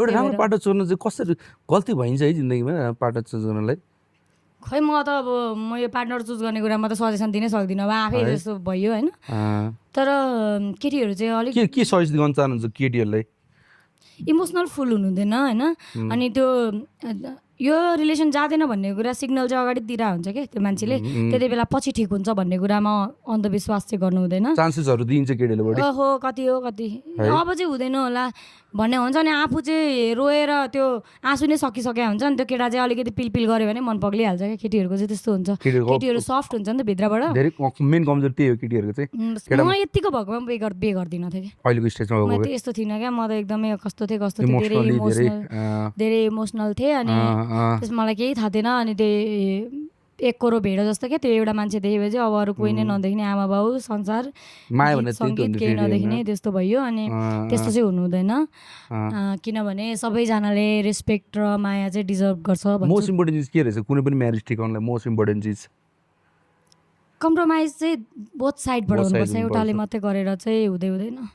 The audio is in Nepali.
एउटा राम्रो पार्टनर चुन्नु चाहिँ कसरी गल्ती भइन्छ है जिन्दगीमा पार्टनर चुज गर्नलाई? खै म त अब म यो पार्टनर चुज गर्ने कुरामा त सजेसन दिनै सक्दिनँ अब आफै जस्तो भयो होइन। तर केटीहरू चाहिँ अलिक के सजेस्ट गर्न चाहनुहुन्छ केटीहरूलाई? इमोसनल फुल हुनु हुँदैन होइन। अनि त्यो यो रिलेसन जाँदैन भन्ने कुरा सिग्नल चाहिँ अगाडि दिइरहेको हुन्छ क्या त्यो मान्छेले, त्यति बेला पछि ठिक हुन्छ भन्ने कुरामा अन्धविश्वास चाहिँ गर्नु हुँदैन। चान्सेसहरू दिन्छ केटीहरूले बढी? ओहो कति हो कति अब चाहिँ हुँदैन होला भन्ने हुन्छ। अनि आफू चाहिँ रोएर त्यो आँसु नै सकिसकेको हुन्छ नि, त्यो केटा चाहिँ अलिकति पिलपिल गऱ्यो भने मन पग्लिहाल्छ क्या। केटीहरूको चाहिँ त्यस्तो हुन्छ, केटीहरू सफ्ट हुन्छ नि त भित्रबाट। धेरै मेन कमजोरी त्यही हो केटीहरूको चाहिँ। म यतिको भएकोमा बे गर्दिनँ थिएँ कि अहिलेको स्टेजमा म त यस्तो थिइनँ क्या। म त एकदमै कस्तो थिएँ धेरै इमोसनल थिएँ। अनि त्यसमा मलाई केही थाहा थिएन। अनि त्यही एक करोड भेड जस्तो क्या त्यो एउटा मान्छे देखेपछि अब अरू कोही नै नदेख्ने, आमा बाउ संसार सङ्गीत केही नदेख्ने त्यस्तो भयो। अनि त्यस्तो चाहिँ हुनु हुँदैन किनभने सबैजनाले रेस्पेक्ट र माया चाहिँ डिजर्भ गर्छ। मोस्ट इम्पोर्टेन्ट चिज के रहेछ कुनै पनि म्यारेज ठिकाउनलाई? मोस्ट इम्पोर्टेन्ट चिज कम्प्रोमाइज चाहिँ बोथ साइडबाट हुनुपर्छ, एउटाले मात्रै गरेर चाहिँ हुँदैन।